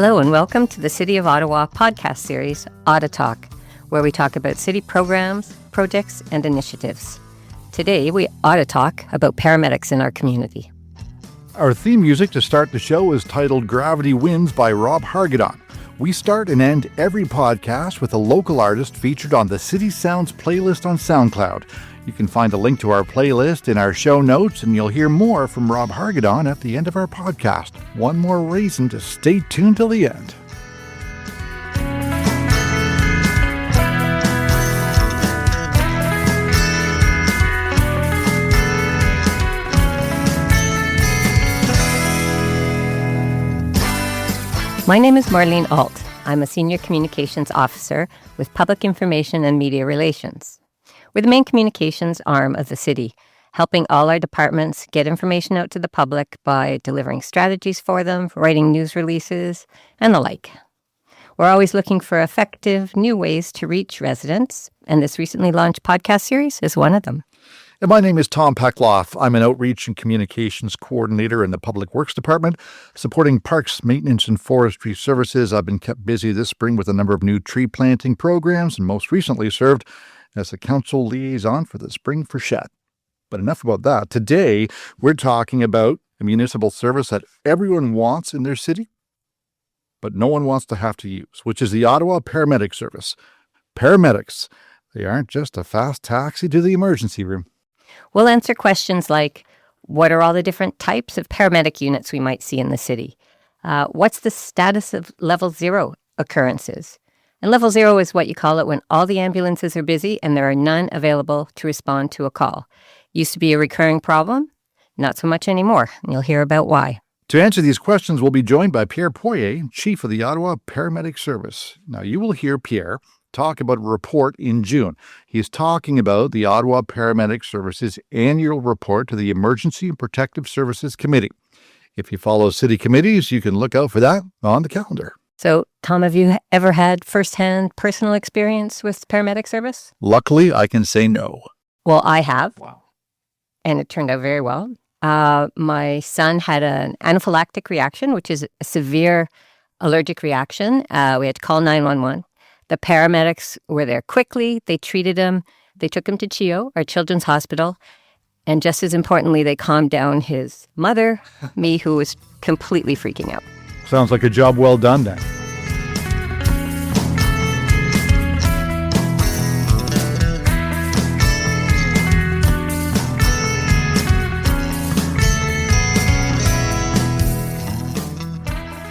Hello and welcome to the City of Ottawa podcast series, OttaTalk, where we talk about city programs, projects, and initiatives. Today, we OttaTalk about paramedics in our community. Our theme music to start the show is titled Gravity Wins by Rob Hargadon. We start and end every podcast with a local artist featured on the City Sounds playlist on SoundCloud. You can find a link to our playlist in our show notes, and you'll hear more from Rob Hargadon at the end of our podcast. One more reason to stay tuned till the end. My name is Marlene Alt. I'm a Senior Communications Officer with Public Information and Media Relations. We're the main communications arm of the city, helping all our departments get information out to the public by delivering strategies for them, writing news releases, and the like. We're always looking for effective new ways to reach residents, and this recently launched podcast series is one of them. And my name is Tom Peckloff. I'm an Outreach and Communications Coordinator in the Public Works Department, supporting parks, maintenance, and forestry services. I've been kept busy this spring with a number of new tree planting programs, and most recently served as the council liaison for the Spring Freshet. But enough about that. Today, we're talking about a municipal service that everyone wants in their city, but no one wants to have to use, which is the Ottawa Paramedic Service. Paramedics, they aren't just a fast taxi to the emergency room. We'll answer questions like, what are all the different types of paramedic units we might see in the city? What's the status of level 0 occurrences? And level 0 is what you call it when all the ambulances are busy and there are none available to respond to a call. Used to be a recurring problem, not so much anymore, and you'll hear about why. To answer these questions, we'll be joined by Pierre Poirier, Chief of the Ottawa Paramedic Service. Now, you will hear Pierre talk about a report in June. He's talking about the Ottawa Paramedic Service's annual report to the Emergency and Protective Services Committee. If you follow city committees, you can look out for that on the calendar. So, Tom, have you ever had firsthand personal experience with paramedic service? Luckily, I can say no. Well, I have. Wow. And it turned out very well. My son had an anaphylactic reaction, which is a severe allergic reaction. We had to call 911. The paramedics were there quickly. They treated him. They took him to CHIO, our children's hospital. And just as importantly, they calmed down his mother, me, who was completely freaking out. Sounds like a job well done then.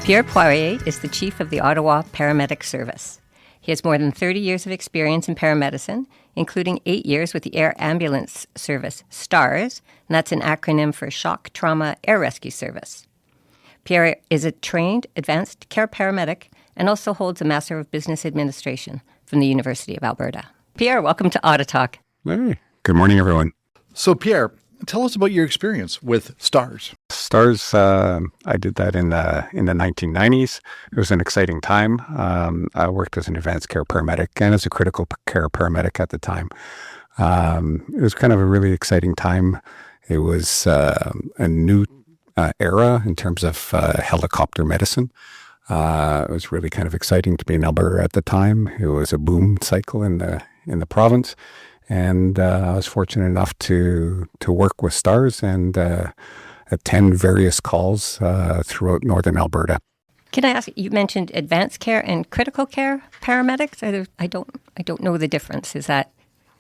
Pierre Poirier is the Chief of the Ottawa Paramedic Service. He has more than 30 years of experience in paramedicine, including 8 years with the Air Ambulance Service, STARS, and that's an acronym for Shock Trauma Air Rescue Service. Pierre is a trained advanced care paramedic and also holds a Master of Business Administration from the University of Alberta. Pierre, welcome to OttaTalk. Hey, good morning, everyone. So, Pierre, tell us about your experience with STARS. STARS, I did that in the 1990s. It was an exciting time. I worked as an advanced care paramedic and as a critical care paramedic at the time. It was kind of a really exciting time. It was a new era in terms of helicopter medicine. It was really kind of exciting to be in Alberta at the time. It was a boom cycle in the province. And I was fortunate enough to work with STARS and attend various calls throughout northern Alberta. Can I ask, you mentioned advanced care and critical care paramedics? I don't know the difference. Is that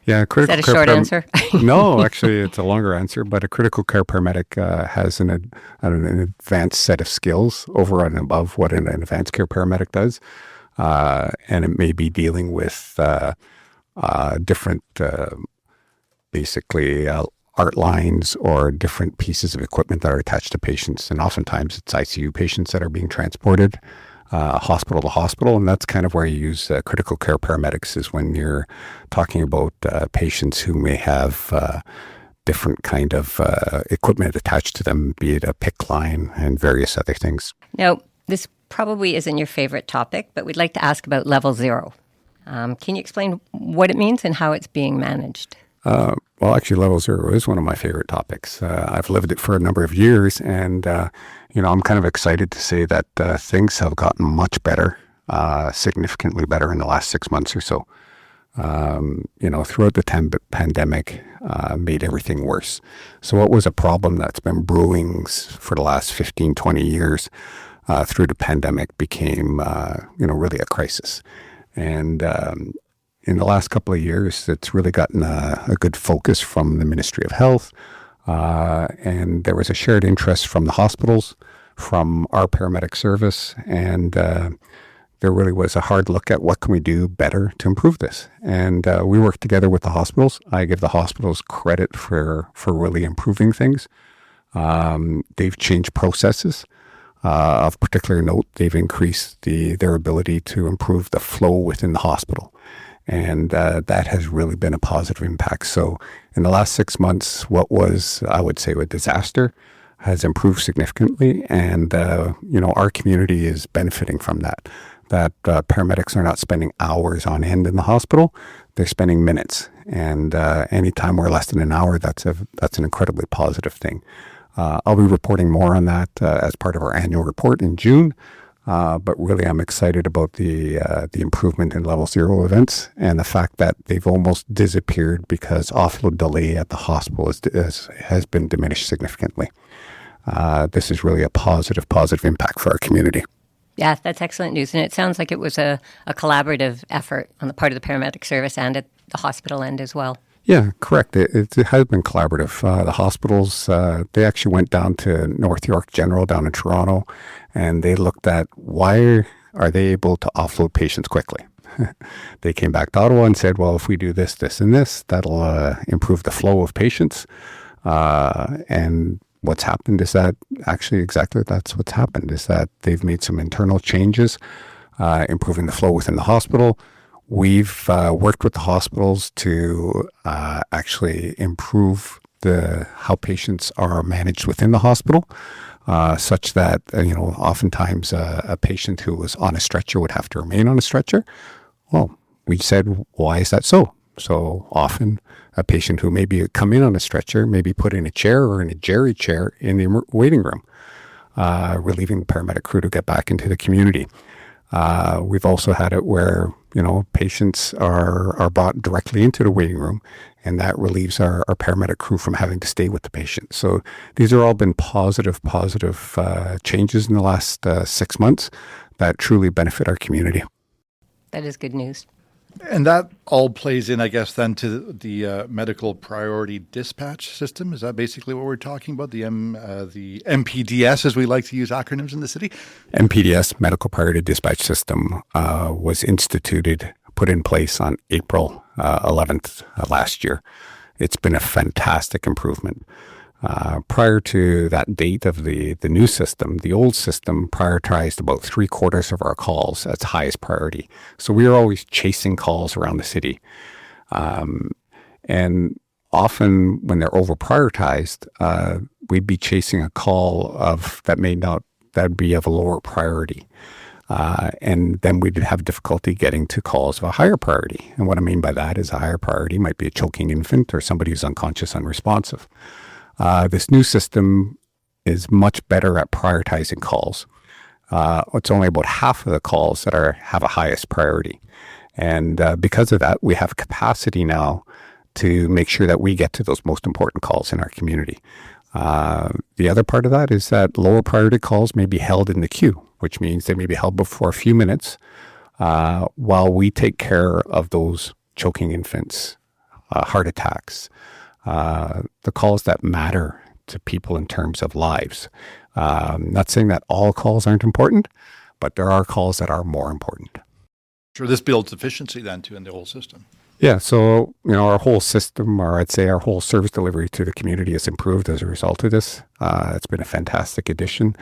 critical is that a short answer? No, actually, it's a longer answer. But a critical care paramedic has an advanced set of skills over and above what an advanced care paramedic does. And it may be dealing with different, basically, art lines or different pieces of equipment that are attached to patients. And oftentimes it's ICU patients that are being transported hospital to hospital. And that's kind of where you use critical care paramedics, is when you're talking about patients who may have different kind of equipment attached to them, be it a PICC line and various other things. Now, this probably isn't your favorite topic, but we'd like to ask about level 0. Can you explain what it means and how it's being managed? Well, actually, level zero is one of my favorite topics. I've lived it for a number of years, and I'm kind of excited to say that things have gotten much better, significantly better in the last 6 months or so. Throughout the pandemic, made everything worse. So what was a problem that's been brewing for the last 15, 20 years through the pandemic became, really a crisis. And in the last couple of years, it's really gotten a good focus from the Ministry of Health. And there was a shared interest from the hospitals, from our paramedic service, and there really was a hard look at what can we do better to improve this. And we worked together with the hospitals. I give the hospitals credit for really improving things. They've changed processes. Of particular note, they've increased their ability to improve the flow within the hospital. And that has really been a positive impact. So in the last 6 months, what was, I would say, a disaster has improved significantly. And, our community is benefiting from that. That paramedics are not spending hours on end in the hospital. They're spending minutes. And anytime we're less than an hour, that's an incredibly positive thing. I'll be reporting more on that as part of our annual report in June. But really, I'm excited about the improvement in level zero events and the fact that they've almost disappeared because offload delay at the hospital has been diminished significantly. This is really a positive impact for our community. Yeah, that's excellent news. And it sounds like it was a collaborative effort on the part of the paramedic service and at the hospital end as well. Yeah, correct. It has been collaborative. The hospitals, they actually went down to North York General down in Toronto, and they looked at why are they able to offload patients quickly. They came back to Ottawa and said, well, if we do this, this, and this, that'll improve the flow of patients. And what's happened is that actually exactly that's what's happened, is that they've made some internal changes, improving the flow within the hospital. We've worked with the hospitals to actually improve how patients are managed within the hospital, such that, oftentimes a patient who was on a stretcher would have to remain on a stretcher. Well, we said, why is that so? So often a patient who maybe come in on a stretcher, maybe put in a chair or in a jerry chair in the waiting room, relieving the paramedic crew to get back into the community. We've also had it where, patients are brought directly into the waiting room, and that relieves our paramedic crew from having to stay with the patient. So these are all been positive changes in the last 6 months that truly benefit our community. That is good news. And that all plays in, I guess, then to the medical priority dispatch system. Is that basically what we're talking about? The MPDS, as we like to use acronyms in the city? MPDS, Medical Priority Dispatch System, was put in place on April 11th last year. It's been a fantastic improvement. Prior to that date of the new system, the old system prioritized about 3/4 of our calls as highest priority. So we were always chasing calls around the city. And often when they're over prioritized, we'd be chasing a call that'd be of a lower priority. And then we'd have difficulty getting to calls of a higher priority. And what I mean by that is a higher priority might be a choking infant or somebody who's unconscious, unresponsive. This new system is much better at prioritizing calls. It's only about half of the calls that have a highest priority. And because of that, we have capacity now to make sure that we get to those most important calls in our community. The other part of that is that lower priority calls may be held in the queue, which means they may be held for a few minutes while we take care of those choking infants, heart attacks, the calls that matter to people in terms of lives. Not saying that all calls aren't important, but there are calls that are more important. Sure, this builds efficiency then too in the whole system. Yeah, so our whole system, or I'd say our whole service delivery to the community has improved as a result of this. It's been a fantastic addition.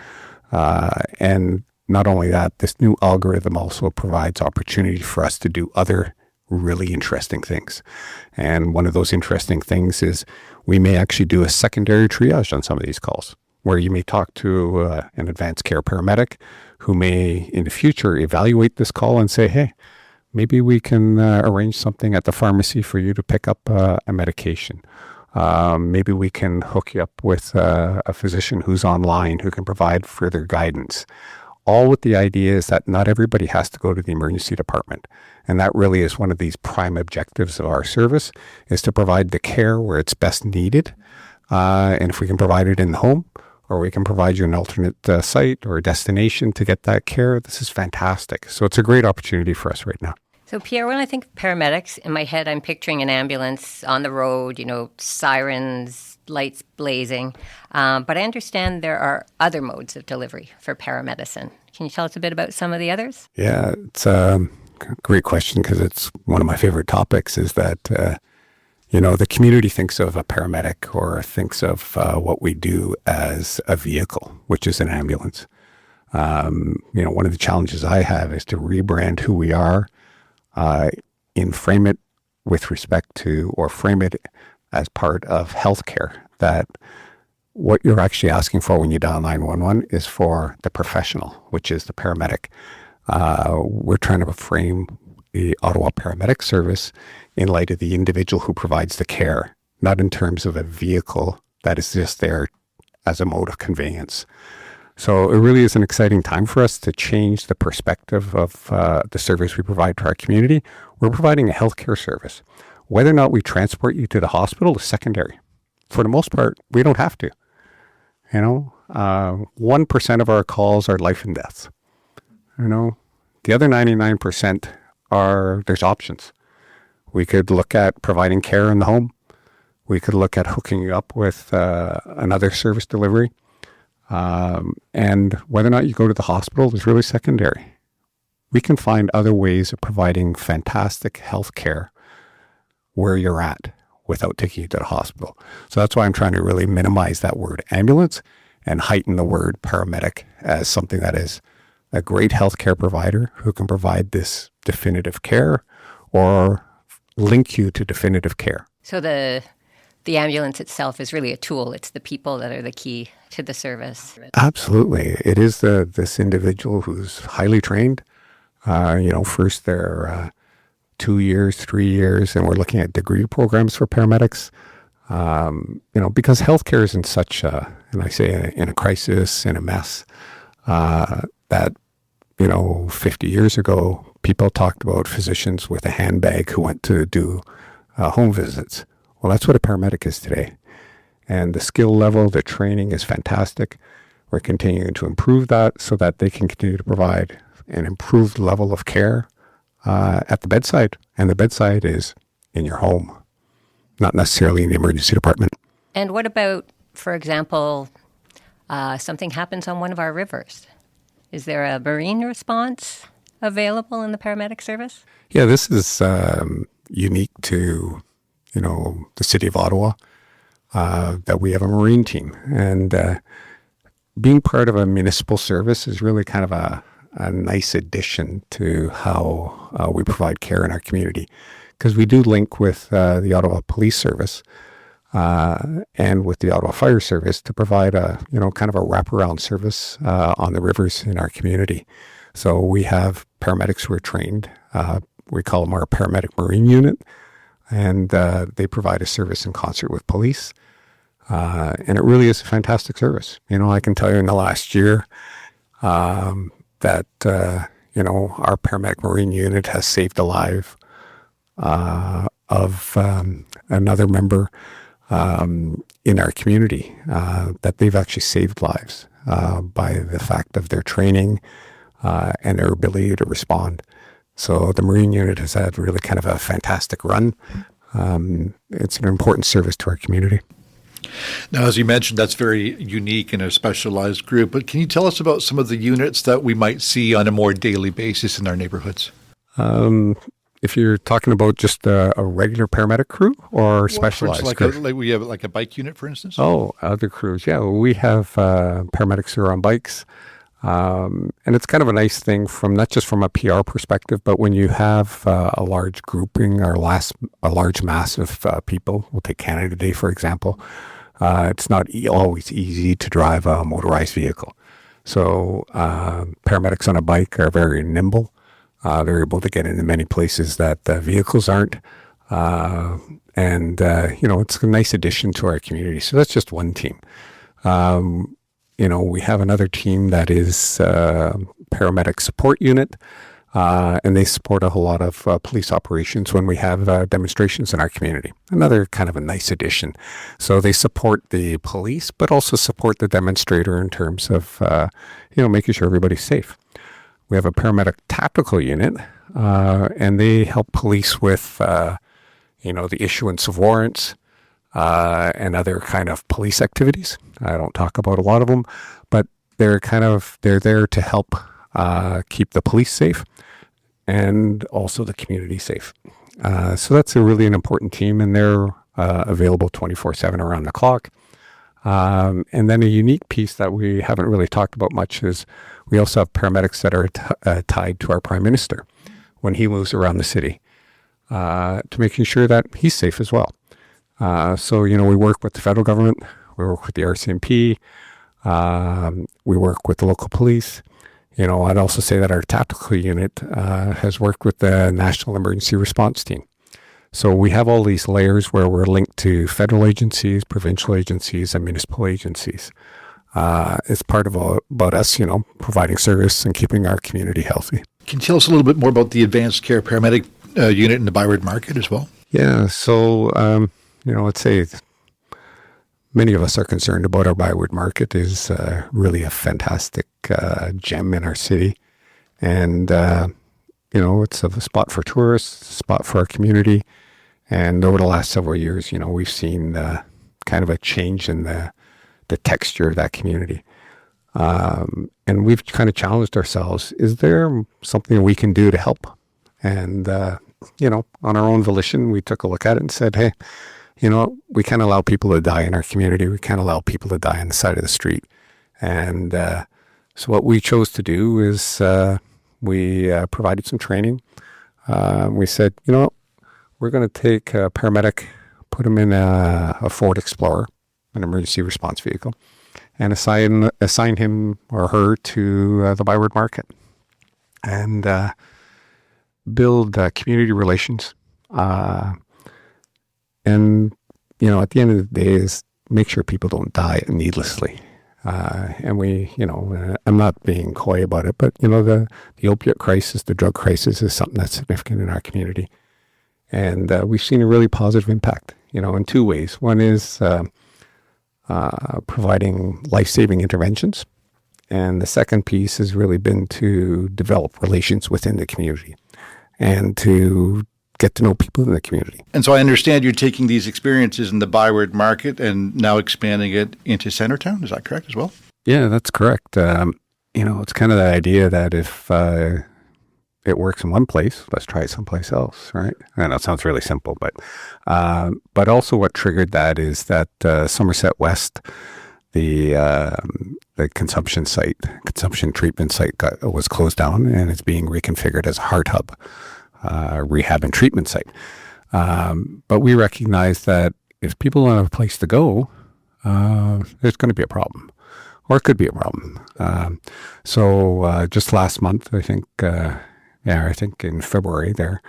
And not only that, this new algorithm also provides opportunity for us to do other really interesting things. And one of those interesting things is we may actually do a secondary triage on some of these calls, where you may talk to an advanced care paramedic who may in the future evaluate this call and say, hey, maybe we can arrange something at the pharmacy for you to pick up a medication. Maybe we can hook you up with a physician who's online who can provide further guidance. All with the idea is that not everybody has to go to the emergency department. And that really is one of these prime objectives of our service, is to provide the care where it's best needed. And if we can provide it in the home, or we can provide you an alternate site or a destination to get that care, this is fantastic. So it's a great opportunity for us right now. So, Pierre, when I think of paramedics, in my head, I'm picturing an ambulance on the road, sirens, lights blazing. But I understand there are other modes of delivery for paramedicine. Can you tell us a bit about some of the others? Yeah, it's a great question because it's one of my favorite topics is that, the community thinks of a paramedic or thinks of what we do as a vehicle, which is an ambulance. One of the challenges I have is to rebrand who we are and frame it with respect to, or frame it as part of healthcare, that what you're actually asking for when you dial 911 is for the professional, which is the paramedic. We're trying to frame the Ottawa Paramedic Service in light of the individual who provides the care, not in terms of a vehicle that is just there as a mode of conveyance. So it really is an exciting time for us to change the perspective of the service we provide to our community. We're providing a healthcare service. Whether or not we transport you to the hospital is secondary. For the most part, we don't have to. 1% of our calls are life and death. The other 99% there's options. We could look at providing care in the home. We could look at hooking you up with another service delivery. And whether or not you go to the hospital is really secondary. We can find other ways of providing fantastic health care where you're at without taking you to the hospital. So that's why I'm trying to really minimize that word ambulance and heighten the word paramedic as something that is a great healthcare provider who can provide this definitive care or link you to definitive care. So the ambulance itself is really a tool. It's the people that are the key to the service. Absolutely. It is this individual who's highly trained. First they're 2 years, 3 years, and we're looking at degree programs for paramedics. Because healthcare is in such in a crisis, in a mess, that 50 years ago, people talked about physicians with a handbag who went to do home visits. Well, that's what a paramedic is today. And the skill level, the training is fantastic. We're continuing to improve that so that they can continue to provide an improved level of care at the bedside. And the bedside is in your home, not necessarily in the emergency department. And what about, for example, something happens on one of our rivers? Is there a marine response available in the paramedic service? Yeah, this is unique to, the City of Ottawa, that we have a marine team. And being part of a municipal service is really kind of a nice addition to how we provide care in our community. Because we do link with the Ottawa Police Service and with the Ottawa Fire Service to provide kind of a wraparound service on the rivers in our community. So we have paramedics who are trained. We call them our paramedic marine unit, and they provide a service in concert with police. And it really is a fantastic service. I can tell you in the last year that our paramedic marine unit has saved the life of another member in our community, that they've actually saved lives by the fact of their training and their ability to respond. So the Marine Unit has had really kind of a fantastic run. It's an important service to our community. Now, as you mentioned, that's very unique in a specialized group, but can you tell us about some of the units that we might see on a more daily basis in our neighborhoods? If you're talking about just a regular paramedic crew or specialized crew? Like we have like a bike unit, for instance? Oh, other crews. Yeah, we have paramedics who are on bikes. And it's kind of a nice thing from not just from a PR perspective, but when you have a large grouping or a large mass of people, we'll take Canada Day, for example, it's not always easy to drive a motorized vehicle. So paramedics on a bike are very nimble. They're able to get into many places that vehicles aren't. It's a nice addition to our community. So that's just one team. We have another team that is paramedic support unit, and they support a whole lot of police operations when we have demonstrations in our community. Another kind of a nice addition. So they support the police, but also support the demonstrator in terms of, making sure everybody's safe. We have a paramedic tactical unit, and they help police with, the issuance of warrants, and other kind of police activities. I don't talk about a lot of them, but they're there to help keep the police safe and also the community safe. So that's really an important team, and they're available 24/7 around the clock. And then a unique piece that we haven't really talked about much is we also have paramedics that are tied to our Prime Minister when he moves around the city, to making sure that he's safe as well. We work with the federal government, we work with the RCMP, we work with the local police. I'd also say that our tactical unit has worked with the National Emergency Response Team. So we have all these layers where we're linked to federal agencies, provincial agencies, and municipal agencies. It's part of about us, providing service and keeping our community healthy. Can you tell us a little bit more about the advanced care paramedic unit in the Byward Market as well? Yeah, so, let's say many of us are concerned about our Byward Market is really a fantastic gem in our city. And, it's a spot for tourists, a spot for our community. And over the last several years, we've seen kind of a change in the texture of that community. And we've kind of challenged ourselves, is there something we can do to help? And, on our own volition, we took a look at it and said, hey, we can't allow people to die in our community. We can't allow people to die on the side of the street. And so what we chose to do is we provided some training. We said, we're going to take a paramedic, put him in a Ford Explorer, an emergency response vehicle, and assign him or her to the Byward Market and build community relations. And, at the end of the day is make sure people don't die needlessly. And we, I'm not being coy about it, but, the opiate crisis, the drug crisis is something that's significant in our community. And we've seen a really positive impact, in two ways. One is providing life-saving interventions. And the second piece has really been to develop relations within the community and to get to know people in the community. And so I understand you're taking these experiences in the Byward Market and now expanding it into Centertown. Is that correct as well? Yeah, that's correct. It's kind of the idea that if it works in one place, let's try it someplace else, right? I know it sounds really simple, but also what triggered that is that Somerset West, the consumption treatment site was closed down, and it's being reconfigured as a heart hub. Rehab and treatment site. But we recognize that if people don't have a place to go, there's going to be a problem, or it could be a problem. So just last month, I think in February there,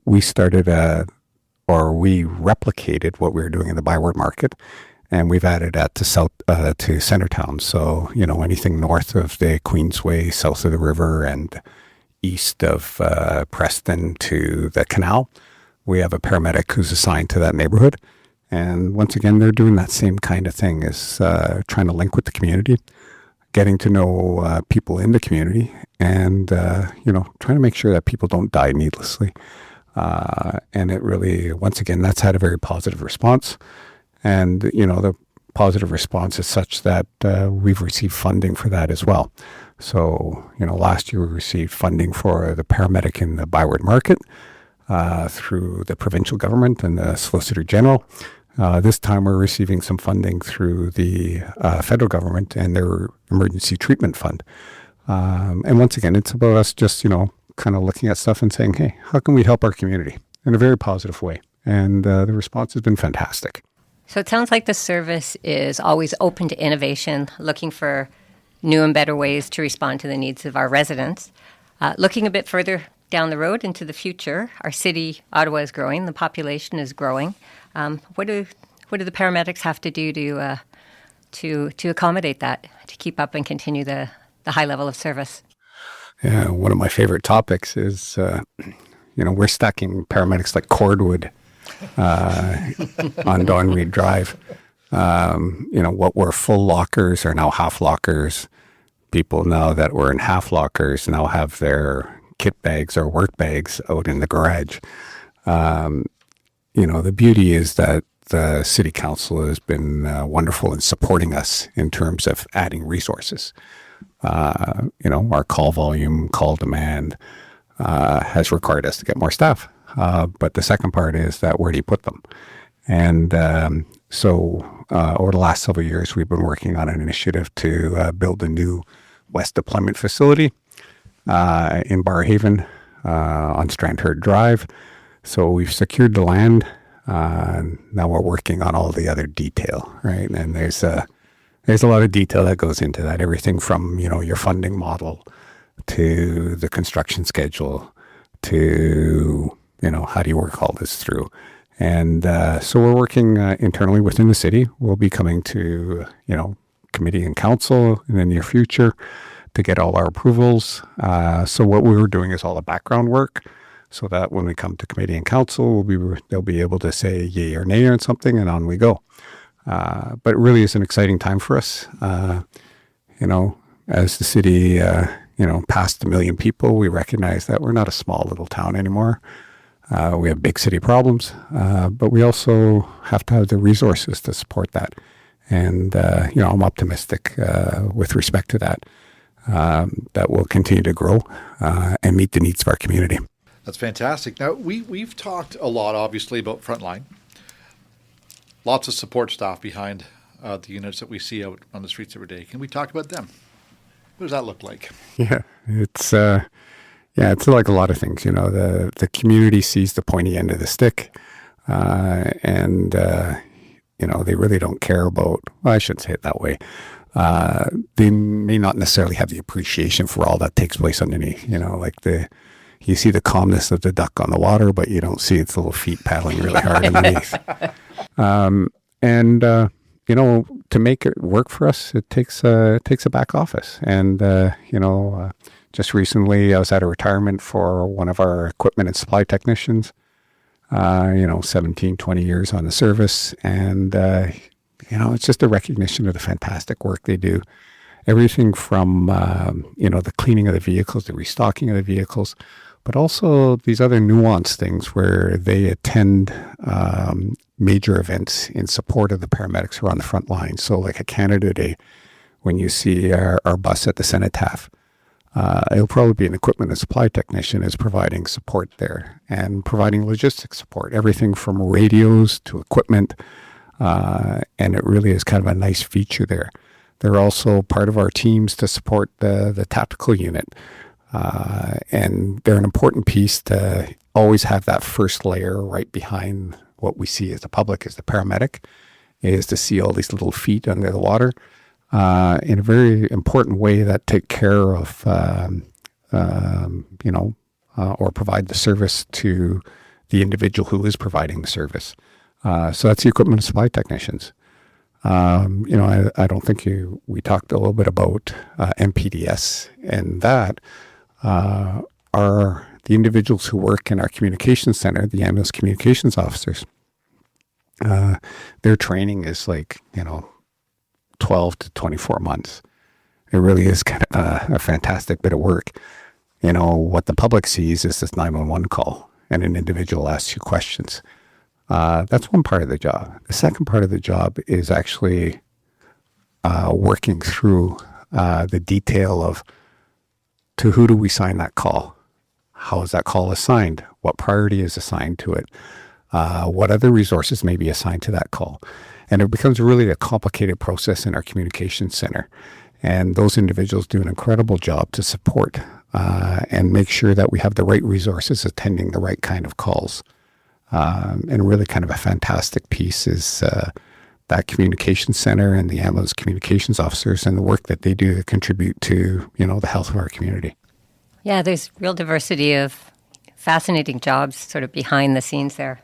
we started we replicated what we were doing in the Byward Market, and we've added that to Centertown. So, anything north of the Queensway, south of the river, and east of Preston to the canal, we have a paramedic who's assigned to that neighborhood. And once again, they're doing that same kind of thing as trying to link with the community, getting to know people in the community, and, trying to make sure that people don't die needlessly. And it really, once again, that's had a very positive response. And, the positive response is such that we've received funding for that as well. So, last year we received funding for the paramedic in the Byward Market through the provincial government and the Solicitor General. This time we're receiving some funding through the federal government and their emergency treatment fund. And once again, it's about us just, kind of looking at stuff and saying, hey, how can we help our community in a very positive way? And the response has been fantastic. So it sounds like the service is always open to innovation, looking for new and better ways to respond to the needs of our residents. Looking a bit further down the road into the future, our city, Ottawa, is growing. The population is growing. What do the paramedics have to do to accommodate that, to keep up and continue the high level of service? Yeah, one of my favorite topics is, we're stacking paramedics like cordwood on Don Reed Drive. What were full lockers are now half lockers. People now that were in half lockers now have their kit bags or work bags out in the garage. The beauty is that the City Council has been wonderful in supporting us in terms of adding resources. Our call volume, call demand has required us to get more staff. But the second part is that where do you put them? And so over the last several years, we've been working on an initiative to build a new West Deployment Facility in Barrhaven on Strandherd Drive. So we've secured the land. Now we're working on all the other detail, right? And there's a lot of detail that goes into that. Everything from, your funding model to the construction schedule to, how do you work all this through? And so we're working internally within the city. We'll be coming to, committee and council in the near future to get all our approvals. So what we were doing is all the background work so that when we come to committee and council, they'll be able to say yay or nay on something, and on we go. But it really is an exciting time for us. As the city, passed 1 million people, we recognize that we're not a small little town anymore. We have big city problems, but we also have to have the resources to support that. And, I'm optimistic with respect to that, that we'll continue to grow and meet the needs of our community. That's fantastic. Now, we've talked a lot, obviously, about frontline. Lots of support staff behind the units that we see out on the streets every day. Can we talk about them? What does that look like? Yeah, it's like a lot of things. The community sees the pointy end of the stick, and they really don't care about. Well, I shouldn't say it that way. They may not necessarily have the appreciation for all that takes place underneath. You see the calmness of the duck on the water, but you don't see its little feet paddling really hard underneath. To make it work for us, it takes a back office. And, just recently I was at a retirement for one of our equipment and supply technicians, 17, 20 years on the service. And, it's just a recognition of the fantastic work they do. Everything from, the cleaning of the vehicles, the restocking of the vehicles, but also these other nuanced things where they attend major events in support of the paramedics who are on the front line. So like a Canada Day, when you see our bus at the Cenotaph, it'll probably be an equipment and supply technician is providing support there and providing logistics support, everything from radios to equipment. And it really is kind of a nice feature there. They're also part of our teams to support the tactical unit. And they're an important piece to always have that first layer right behind what we see as the public, as the paramedic, is to see all these little feet under the water in a very important way that take care of, or provide the service to the individual who is providing the service. So that's the equipment and supply technicians. I don't think we talked a little bit about MPDS, and that are the individuals who work in our communications center, the ambulance communications officers. Their training is 12 to 24 months. It really is kind of a fantastic bit of work. What the public sees is this 911 call and an individual asks you questions. That's one part of the job. The second part of the job is actually working through the detail of to who do we sign that call? How is that call assigned? What priority is assigned to it? What other resources may be assigned to that call? And it becomes really a complicated process in our communications center. And those individuals do an incredible job to support and make sure that we have the right resources attending the right kind of calls. And really kind of a fantastic piece is that communications center and the ambulance communications officers and the work that they do to contribute to, the health of our community. Yeah, there's real diversity of fascinating jobs sort of behind the scenes there.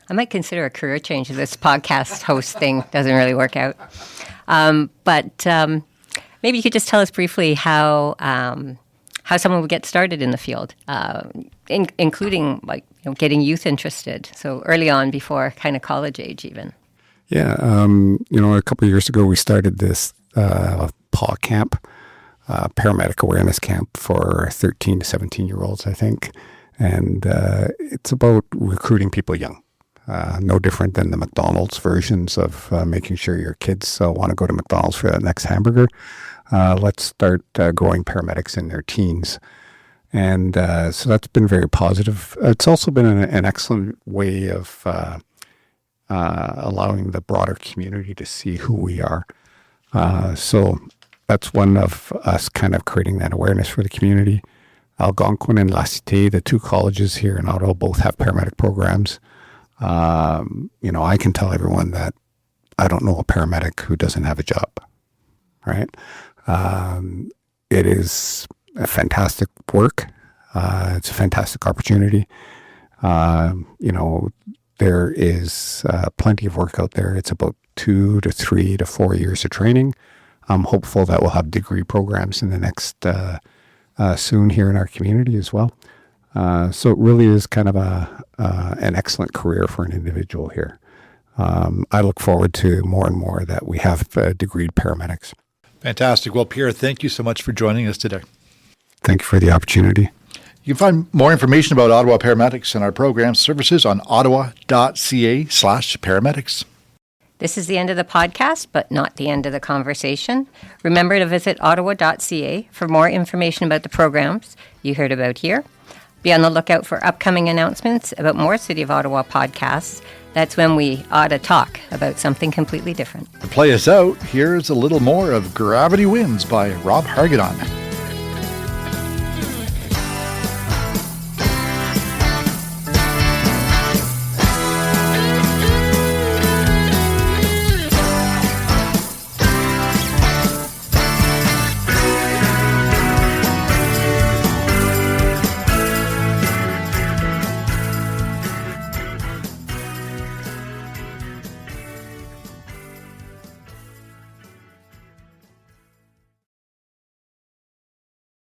I might consider a career change if this podcast host thing doesn't really work out. But maybe you could just tell us briefly how someone would get started in the field, including getting youth interested. So early on, before kind of college age, even. Yeah, a couple of years ago, we started this PAW camp, paramedic awareness camp for 13 to 17-year-olds, I think. And it's about recruiting people young. No different than the McDonald's versions of making sure your kids want to go to McDonald's for that next hamburger. Let's start growing paramedics in their teens. And so that's been very positive. It's also been an excellent way of allowing the broader community to see who we are. So that's one of us kind of creating that awareness for the community. Algonquin and La Cité, the two colleges here in Ottawa, both have paramedic programs. I can tell everyone that I don't know a paramedic who doesn't have a job, right? It is a fantastic work. It's a fantastic opportunity. There is plenty of work out there. It's about 2 to 3 to 4 years of training. I'm hopeful that we'll have degree programs in the next soon here in our community as well. So it really is kind of an excellent career for an individual here. I look forward to more and more that we have degreed paramedics. Fantastic. Well, Pierre, thank you so much for joining us today. Thank you for the opportunity. You can find more information about Ottawa Paramedics and our program services on ottawa.ca/paramedics. This is the end of the podcast, but not the end of the conversation. Remember to visit ottawa.ca for more information about the programs you heard about here. Be on the lookout for upcoming announcements about more City of Ottawa podcasts. That's when we OttaTalk about something completely different. To play us out, here's a little more of Gravity Winds by Rob Hargadon.